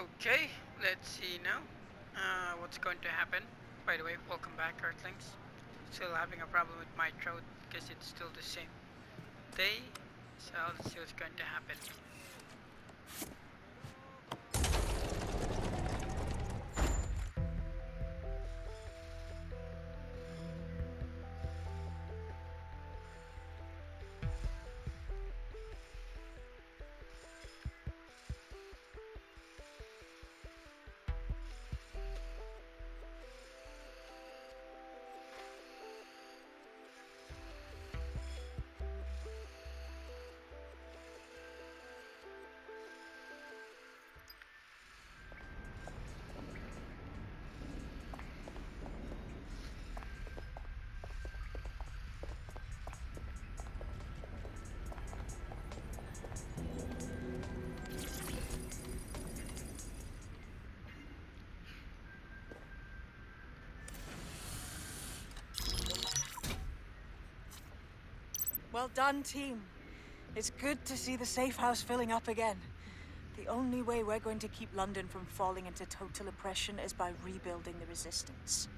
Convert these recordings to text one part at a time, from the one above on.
Okay, let's see now. What's going to happen? By the way, welcome back, Earthlings. Still having a problem with my throat because it's still the same day. So let's see what's going to happen. Well done, team. It's good to see the safe house filling up again. The only way we're going to keep London from falling into total oppression is by rebuilding the resistance.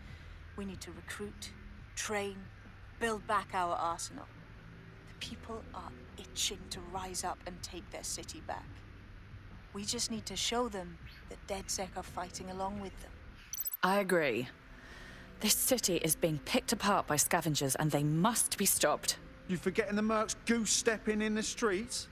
We need to recruit, train, build back our arsenal. The people are itching to rise up and take their city back. We just need to show them that DedSec are fighting along with them. I agree. This city is being picked apart by scavengers and they must be stopped. You forgetting the mercs goose-stepping in the streets?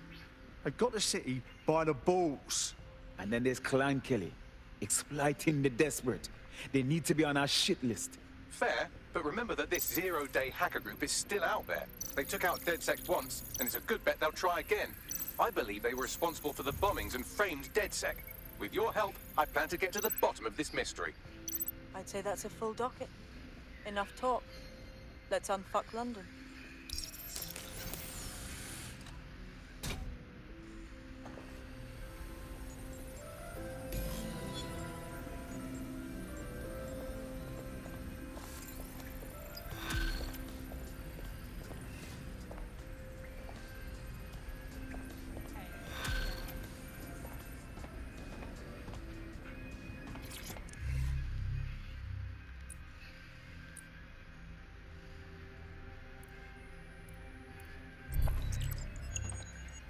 They got the city by the balls. And then there's Clan Kelly, exploiting the desperate. They need to be on our shit list. Fair, but remember that this zero-day hacker group is still out there. They took out DedSec once, and it's a good bet they'll try again. I believe they were responsible for the bombings and framed DedSec. With your help, I plan to get to the bottom of this mystery. I'd say that's a full docket. Enough talk. Let's unfuck London.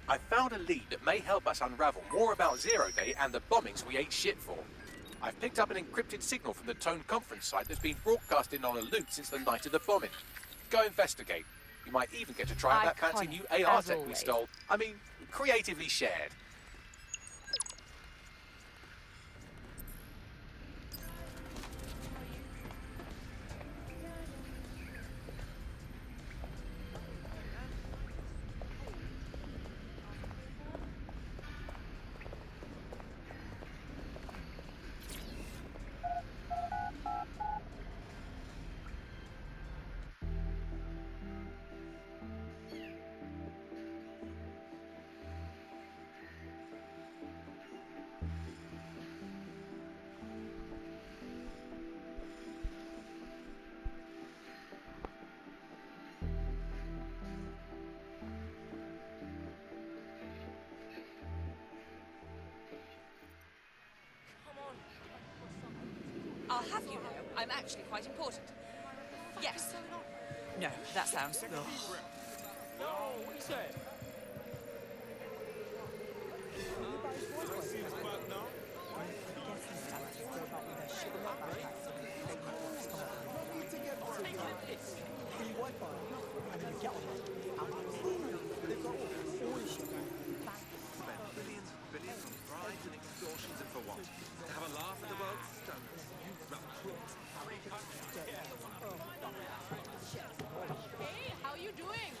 I found a lead that may help us unravel more about Zero Day and the bombings we ate shit for. I've picked up an encrypted signal from the Tone conference site that's been broadcasting on a loop since the night of the bombing. Go investigate. You might even get to try out that fancy new AR as tech we always. stole. I mean, creatively shared. I'll have you know, I'm actually quite important. Yes. No, that sounds... Billions and billions on bribes and extortions, and for what? To have a laugh at the world's standards. Hey, how you doing?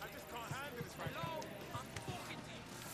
I just can't handle this right now. I'm talking to you.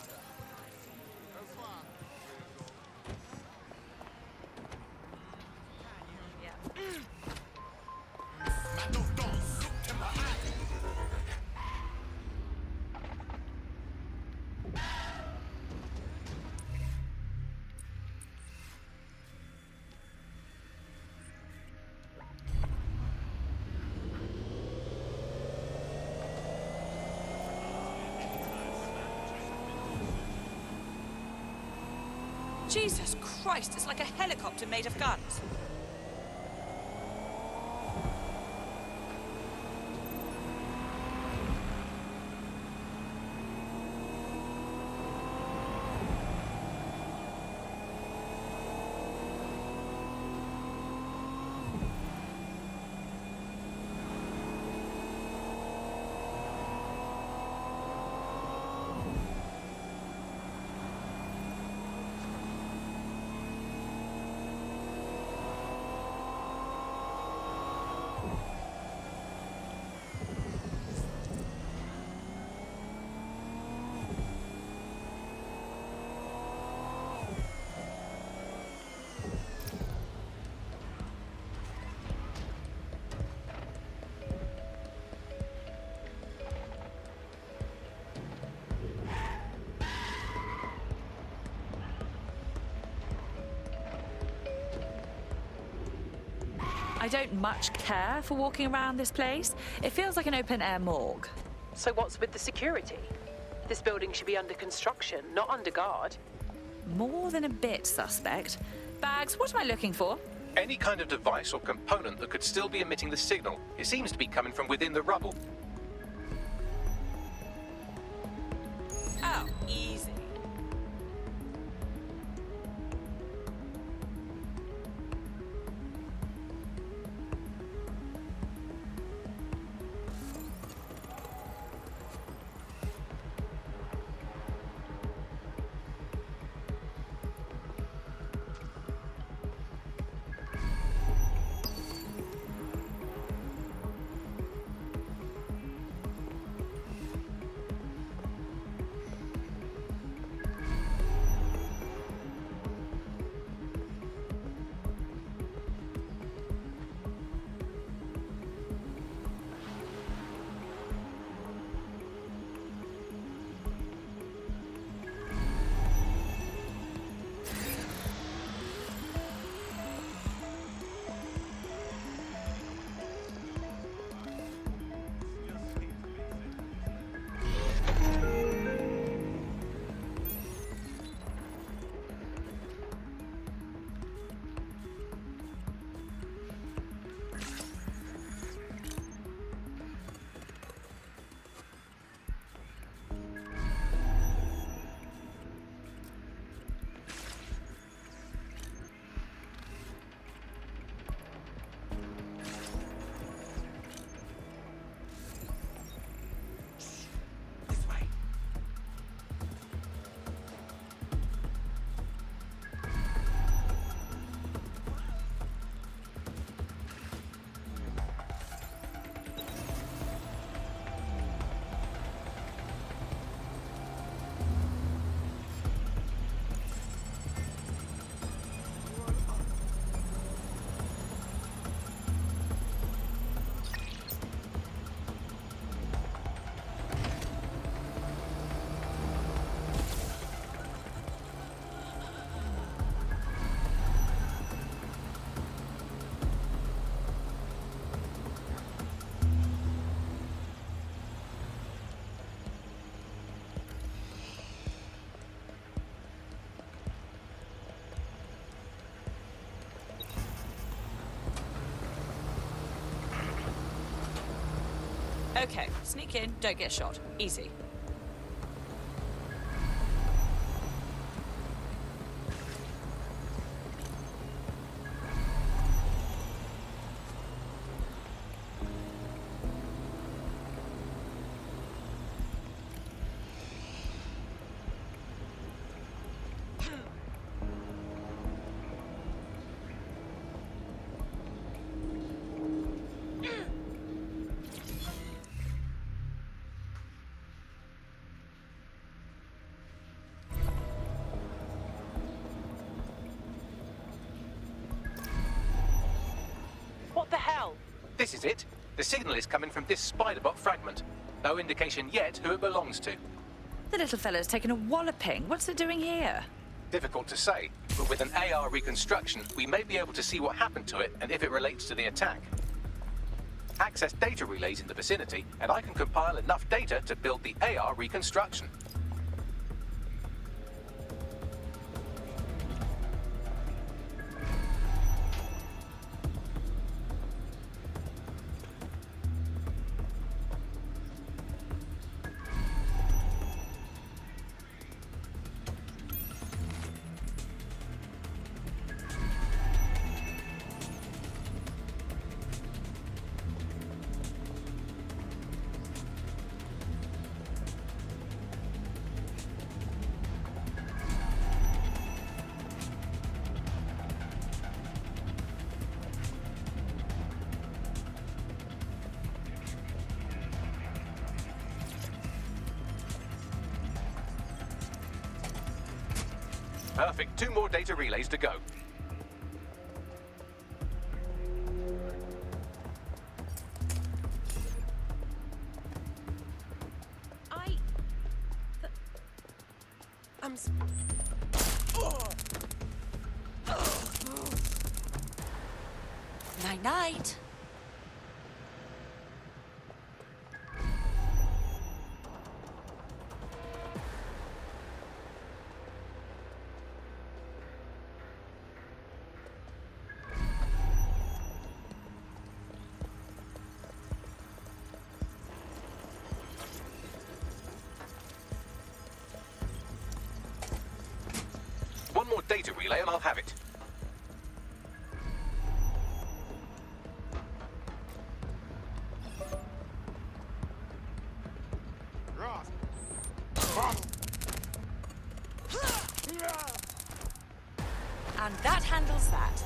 Jesus Christ, it's like a helicopter made of guns. I don't much care for walking around this place. It feels like an open-air morgue. So what's with the security? This building should be under construction, not under guard. More than a bit suspect. Bags, what am I looking for? Any kind of device or component that could still be emitting the signal. It seems to be coming from within the rubble. Oh, easy. Okay, sneak in, don't get shot. Easy. What the hell? This is it. The signal is coming from this Spiderbot fragment. No indication yet who it belongs to. The little fella's taken a walloping. What's it doing here? Difficult to say, but with an AR reconstruction, we may be able to see what happened to it and if it relates to the attack. Access data relays in the vicinity, and I can compile enough data to build the AR reconstruction. Perfect. 2 more data relays to go. Night-night. One more data relay and I'll have it. And that handles that.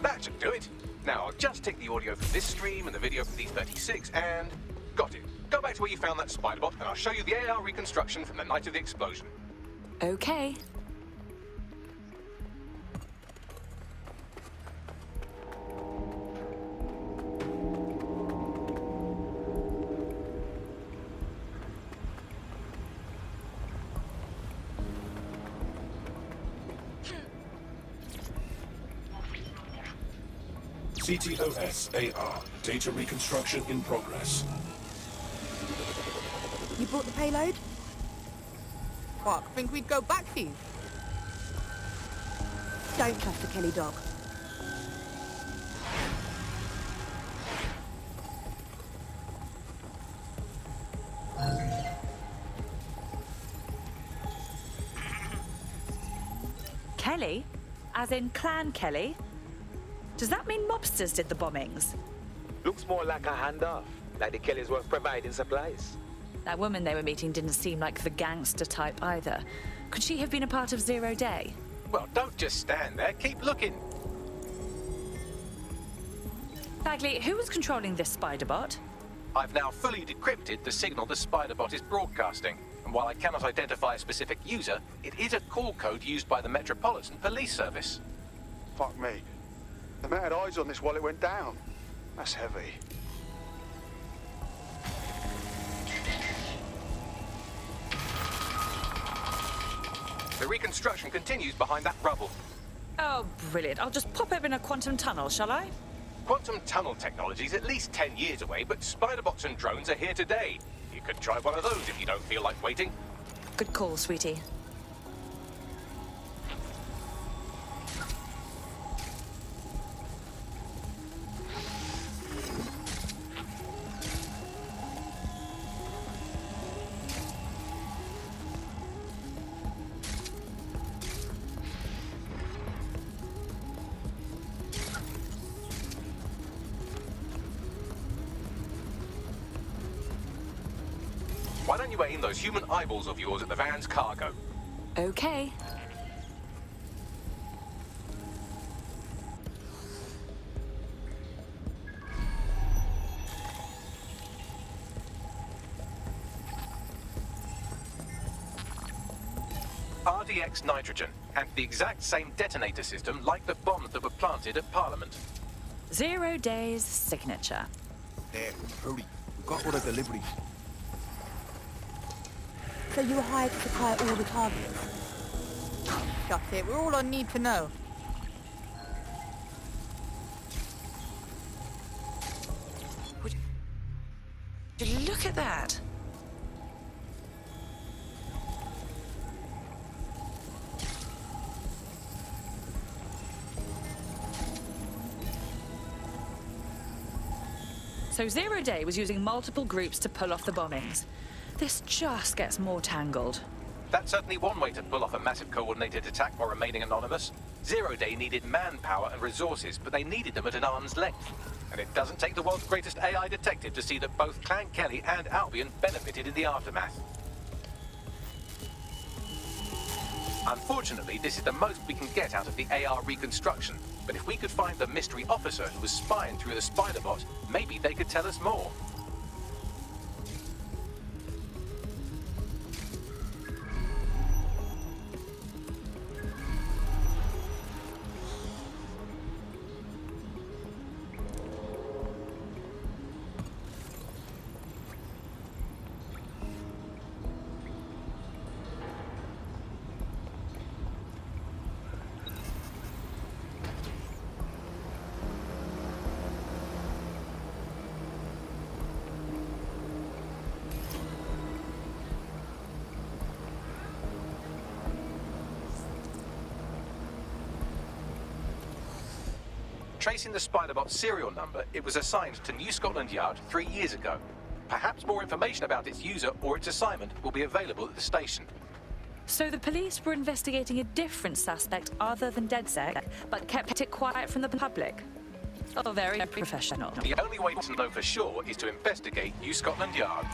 That should do it. Now, I'll just take the audio from this stream and the video from D36 and... got it. Go back to where you found that spider bot and I'll show you the AR reconstruction from the night of the explosion. Okay. CTOS-AR. Data reconstruction in progress. You brought the payload? Fuck, think we'd go back for you? Don't trust the Kelly dog. Kelly? As in Clan Kelly? Does that mean mobsters did the bombings? Looks more like a handoff, like the Kellys were providing supplies. That woman they were meeting didn't seem like the gangster type either. Could she have been a part of Zero Day? Well, don't just stand there. Keep looking. Bagley, who was controlling this spider bot? I've now fully decrypted the signal the spider bot is broadcasting. And while I cannot identify a specific user, it is a call code used by the Metropolitan Police Service. Fuck me. The man had eyes on this while it went down. That's heavy. The reconstruction continues behind that rubble. Oh, brilliant. I'll just pop open a quantum tunnel, shall I? Quantum tunnel technology is at least 10 years away, but spider bots and drones are here today. You could try one of those if you don't feel like waiting. Good call, sweetie. Why don't you aim those human eyeballs of yours at the van's cargo? Okay. RDX nitrogen, and the exact same detonator system like the bombs that were planted at Parliament. 0 Day's signature. There, hurry. We've got all the deliveries. So you were hired to supply all the targets? shut it. We're all on need to know. Look at that. So Zero Day was using multiple groups to pull off the bombings. This just gets more tangled. That's certainly one way to pull off a massive coordinated attack while remaining anonymous. Zero Day needed manpower and resources, but they needed them at an arm's length. And it doesn't take the world's greatest AI detective to see that both Clan Kelly and Albion benefited in the aftermath. Unfortunately, this is the most we can get out of the AR reconstruction. But if we could find the mystery officer who was spying through the Spider-Bot, maybe they could tell us more. Tracing the Spider-Bot's serial number, it was assigned to New Scotland Yard 3 years ago. Perhaps more information about its user or its assignment will be available at the station. So the police were investigating a different suspect other than DedSec, but kept it quiet from the public. Oh, very professional. The only way to know for sure is to investigate New Scotland Yard.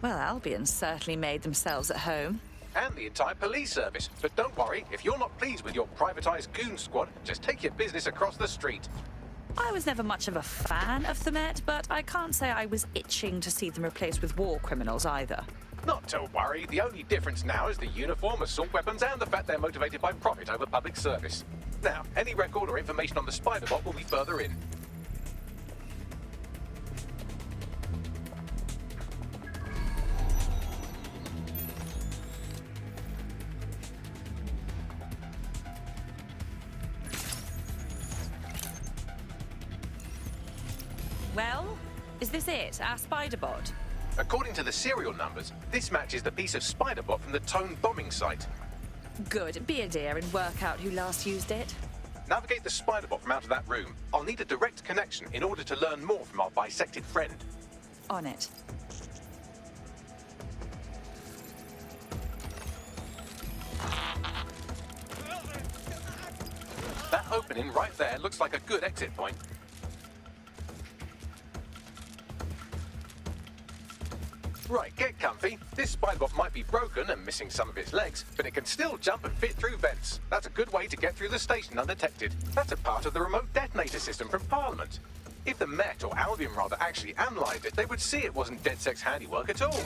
Well, Albion certainly made themselves at home. And the entire police service. But don't worry, if you're not pleased with your privatized goon squad, just take your business across the street. I was never much of a fan of the Met, but I can't say I was itching to see them replaced with war criminals either. Not to worry, the only difference now is the uniform, assault weapons, and the fact they're motivated by profit over public service. Now, any record or information on the Spider-Bot will be further in. Well, is this it, our Spider-Bot? According to the serial numbers, this matches the piece of Spider-Bot from the Tone bombing site. Good. Be a dear and work out who last used it. Navigate the Spider-Bot from out of that room. I'll need a direct connection in order to learn more from our bisected friend. On it. That opening right there looks like a good exit point. Right, get comfy. This Spider-Bot might be broken and missing some of its legs, but it can still jump and fit through vents. That's a good way to get through the station undetected. That's a part of the remote detonator system from Parliament. If the Met, or Albion rather, actually analysed it, they would see it wasn't DedSec's handiwork at all.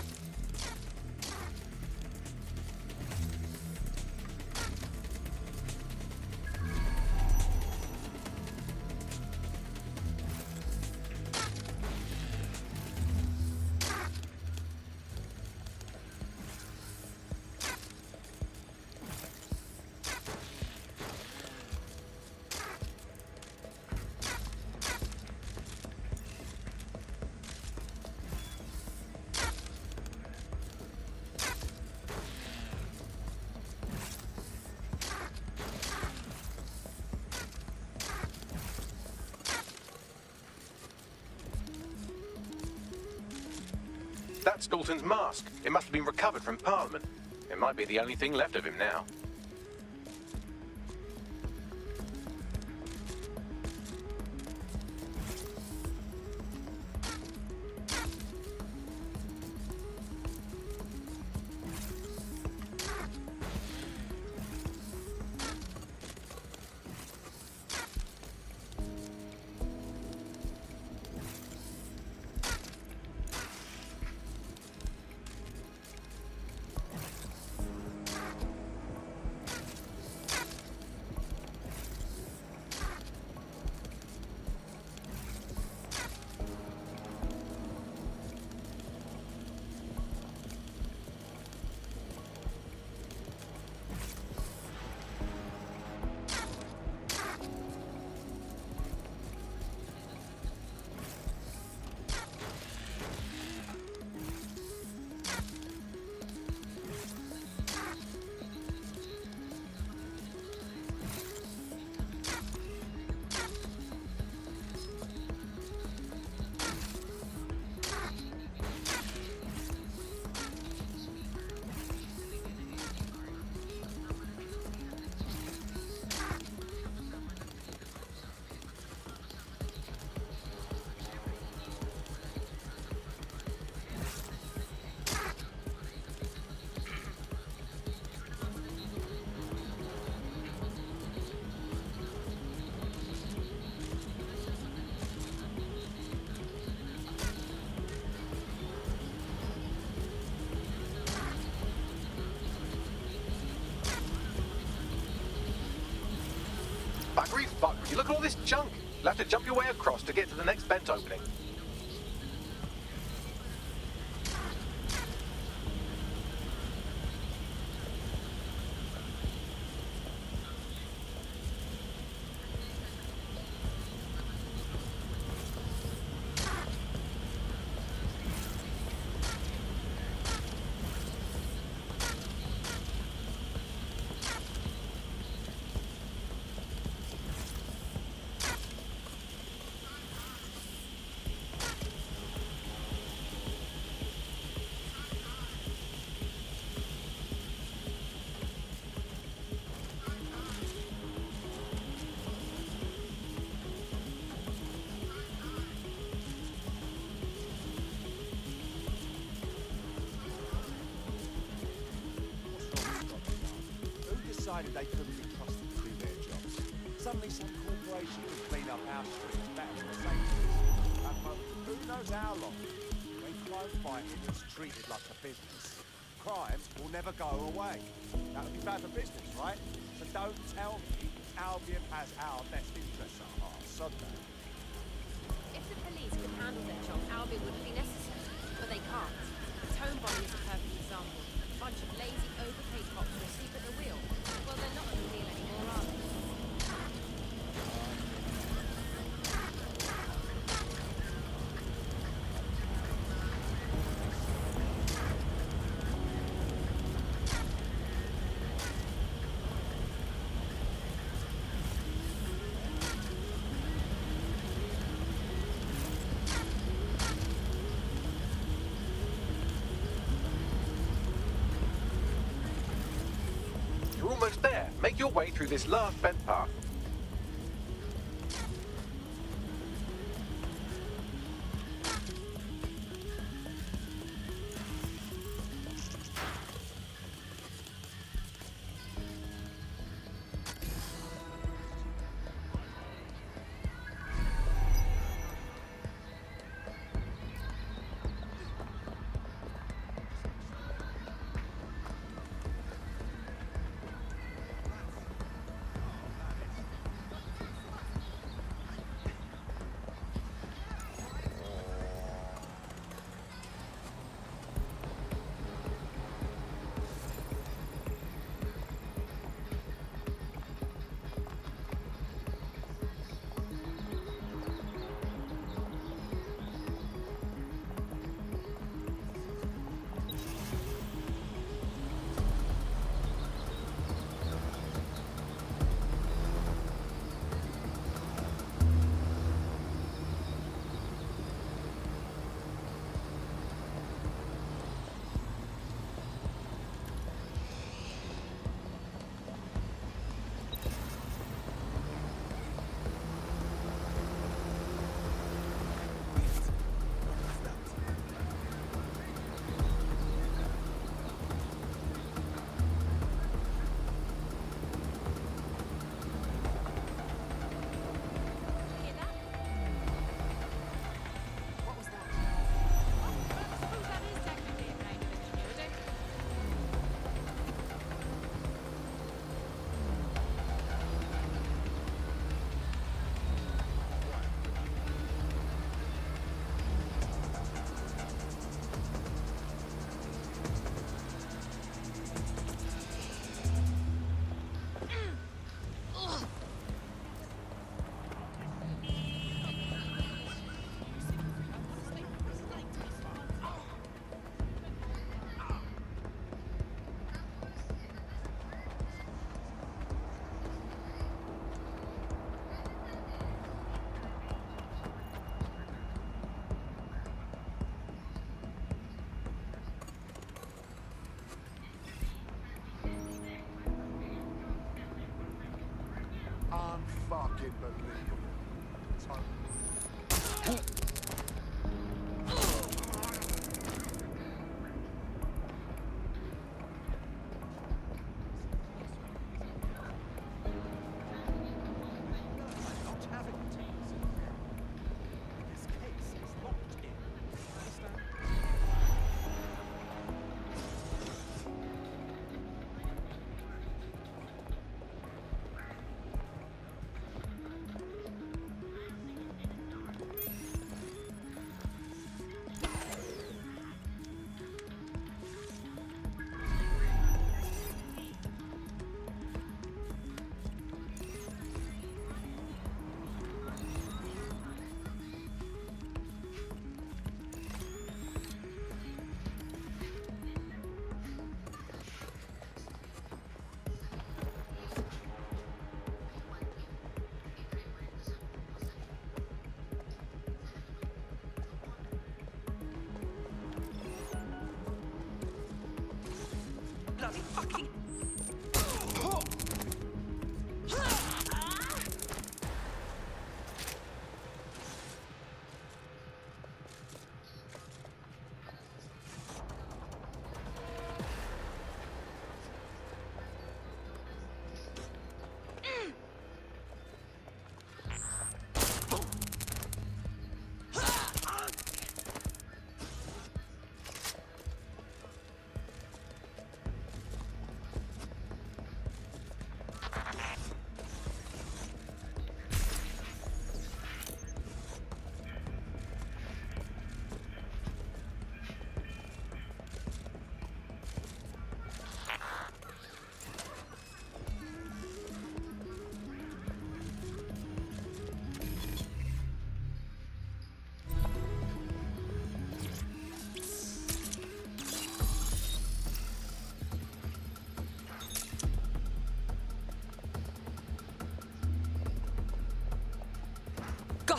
That's Dalton's mask. It must have been recovered from Parliament. It might be the only thing left of him now. Buggery, look at all this junk. You'll have to jump your way across to get to the next vent opening. They couldn't be trusted to do their jobs. Suddenly some corporation could clean up our streets better than the same but who knows how long? When crime fighting is treated like a business, crime will never go away. That would be bad for business, right? So don't tell me Albion has our best interests at heart, sod that. If the police could handle their job, Albion wouldn't be necessary. But they can't. The Tone bombing is a perfect example. A bunch of lazy, overpaid cops who are asleep at the wheel. Well, they're not on the deal anymore, are they? You're almost there. Make your way through this last vent path. Unfucking believable. Bloody fucking...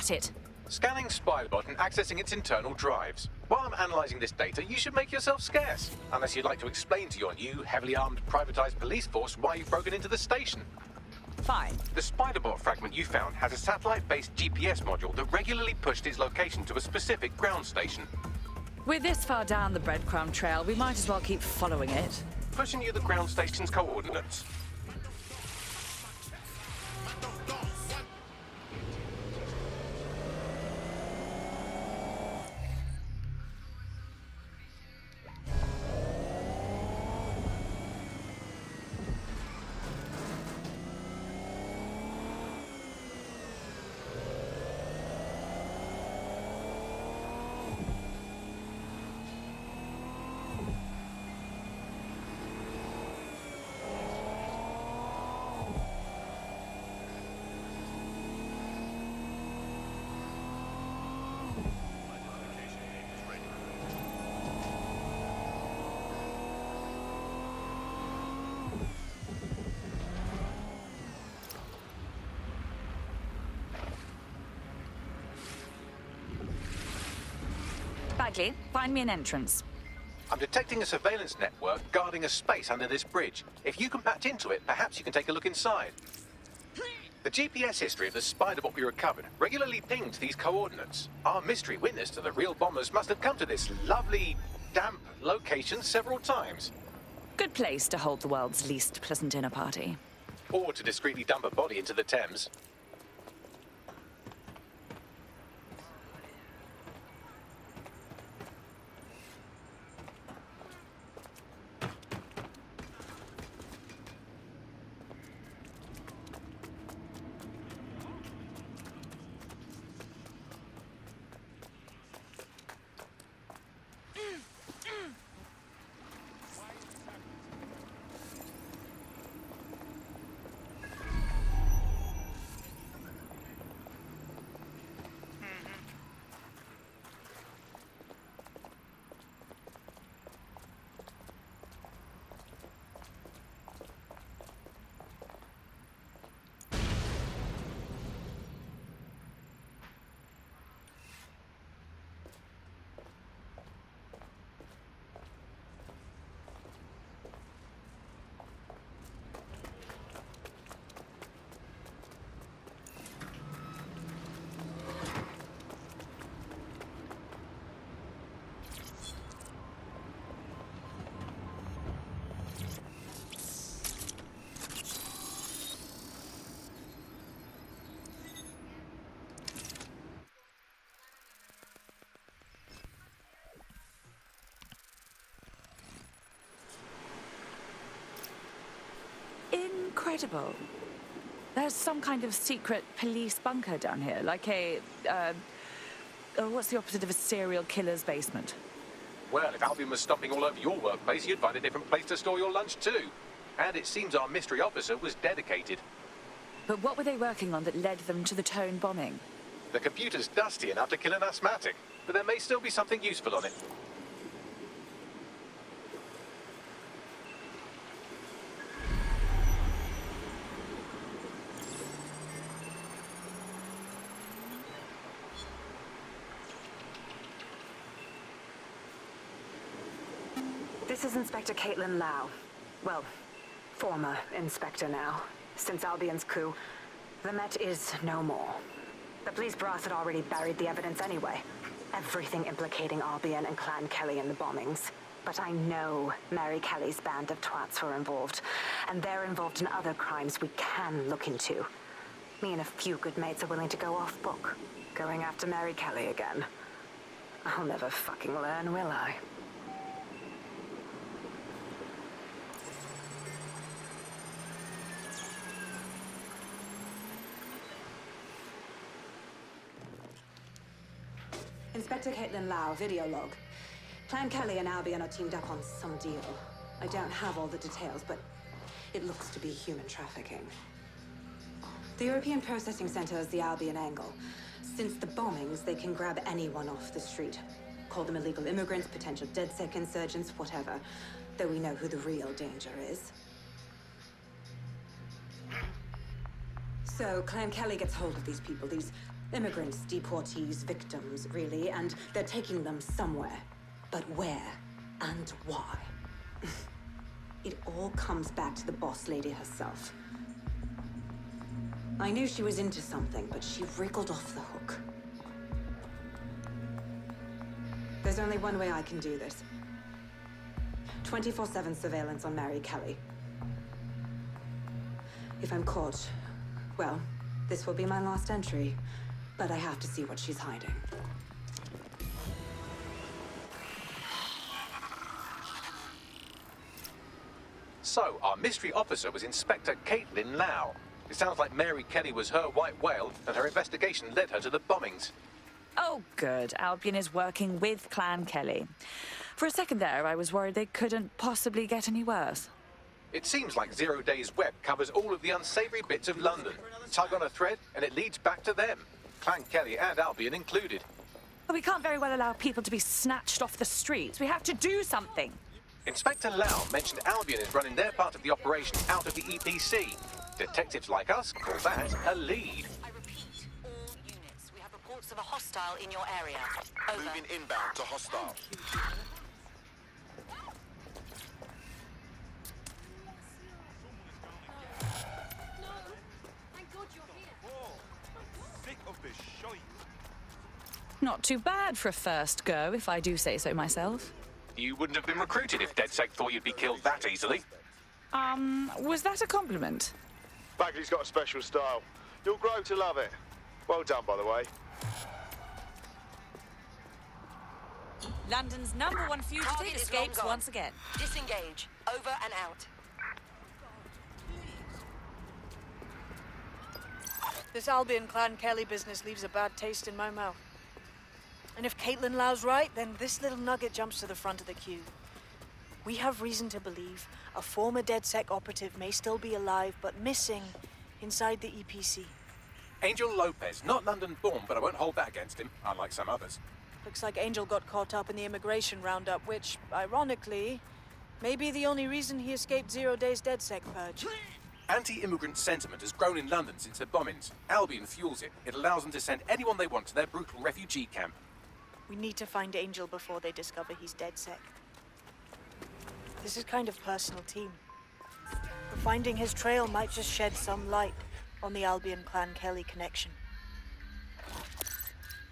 Got it. Scanning Spybot and accessing its internal drives. While I'm analysing this data, you should make yourself scarce. Unless you'd like to explain to your new, heavily armed, privatised police force why you've broken into the station. Fine. The Spiderbot fragment you found has a satellite-based GPS module that regularly pushed its location to a specific ground station. We're this far down the breadcrumb trail, we might as well keep following it. Pushing you the ground station's coordinates. Bagley, find me an entrance. I'm detecting a surveillance network guarding a space under this bridge. If you can patch into it, perhaps you can take a look inside. The GPS history of the Spiderbot we recovered regularly pinged these coordinates. Our mystery witness to the real bombers must have come to this lovely, damp location several times. Good place to hold the world's least pleasant dinner party. Or to discreetly dump a body into the Thames. incredible. There's some kind of secret police bunker down here, like a, what's the opposite of a serial killer's basement? Well, if Albion was stomping all over your workplace, you'd find a different place to store your lunch too. And it seems our mystery officer was dedicated. But what were they working on that led them to the Tone bombing? The computer's dusty enough to kill an asthmatic, but there may still be something useful on it. This is Inspector Caitlin Lau. Well, former Inspector now. Since Albion's coup, the Met is no more. The police brass had already buried the evidence anyway. Everything implicating Albion and Clan Kelly in the bombings. But I know Mary Kelly's band of twats were involved, and they're involved in other crimes we can look into. Me and a few good mates are willing to go off book, going after Mary Kelly again. I'll never fucking learn, will I? Inspector Caitlin Lau, video log. Clan Kelly and Albion are teamed up on some deal. I don't have all the details, but it looks to be human trafficking. The European Processing Center is the Albion angle. Since the bombings, they can grab anyone off the street. Call them illegal immigrants, potential DedSec insurgents, whatever. Though we know who the real danger is. So, Clan Kelly gets hold of these people, these immigrants, deportees, victims, really, and they're taking them somewhere. But where and why? It all comes back to the boss lady herself. I knew she was into something, but she wriggled off the hook. There's only one way I can do this. 24/7 surveillance on Mary Kelly. If I'm caught, well, this will be my last entry. But I have to see what she's hiding. So, our mystery officer was Inspector Caitlin Lau. It sounds like Mary Kelly was her white whale, and her investigation led her to the bombings. Oh, good. Albion is working with Clan Kelly. For a second there, I was worried they couldn't possibly get any worse. It seems like Zero Days Web covers all of the unsavory bits of London. Tug on a thread, and it leads back to them. Clan Kelly and Albion included. But we can't very well allow people to be snatched off the streets. We have to do something. Inspector Lau mentioned Albion is running their part of the operation out of the EPC. Detectives like us call that a lead. I repeat, all units. We have reports of a hostile in your area. Over. Moving inbound to hostile. Not too bad for a first go, if I do say so myself. You wouldn't have been recruited if DedSec thought you'd be killed that easily. Was that a compliment? Bagley's got a special style. You'll grow to love it. Well done, by the way. London's #1 fugitive escapes once again. Disengage. Over and out. This Albion Clan Kelly business leaves a bad taste in my mouth. And if Caitlin Lau's right, then this little nugget jumps to the front of the queue. We have reason to believe a former DedSec operative may still be alive, but missing inside the EPC. Angel Lopez, not London-born, but I won't hold that against him, unlike some others. Looks like Angel got caught up in the immigration roundup, which, ironically, may be the only reason he escaped 0 Days DedSec purge. Anti-immigrant sentiment has grown in London since the bombings. Albion fuels it. It allows them to send anyone they want to their brutal refugee camp. We need to find Angel before they discover he's DedSec. This is kind of personal team. But finding his trail might just shed some light on the Albion Clan Kelly connection.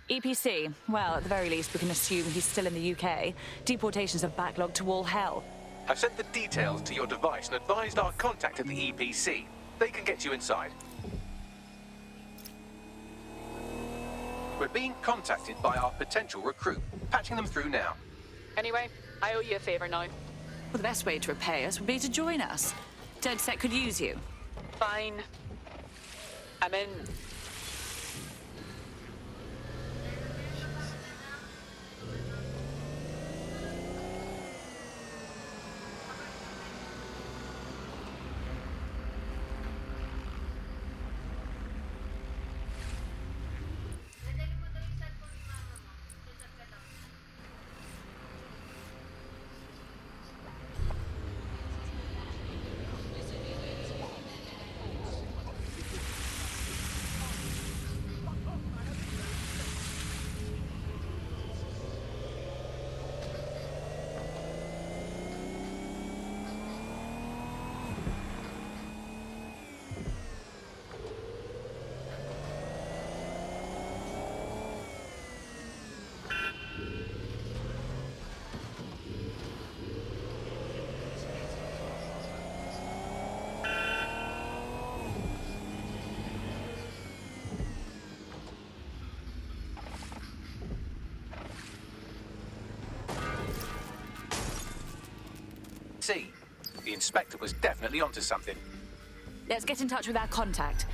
EPC. Well, at the very least, we can assume he's still in the UK. Deportations have backlogged to all hell. I've sent the details to your device and advised our contact at the EPC. They can get you inside. We're being contacted by our potential recruit. Patching them through now. Anyway, I owe you a favor now. Well, the best way to repay us would be to join us. DedSec could use you. Fine. I'm in. See, the inspector was definitely onto something. Let's get in touch with our contact.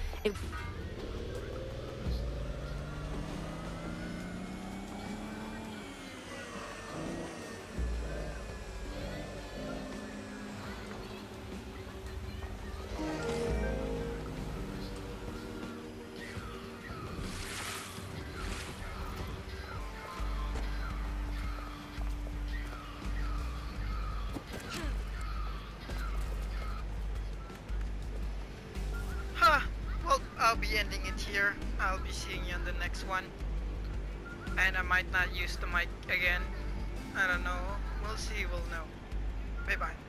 Well, I'll be ending it here. I'll be seeing you on the next one. And I might not use the mic again. I don't know. We'll see, we'll know. Bye-bye.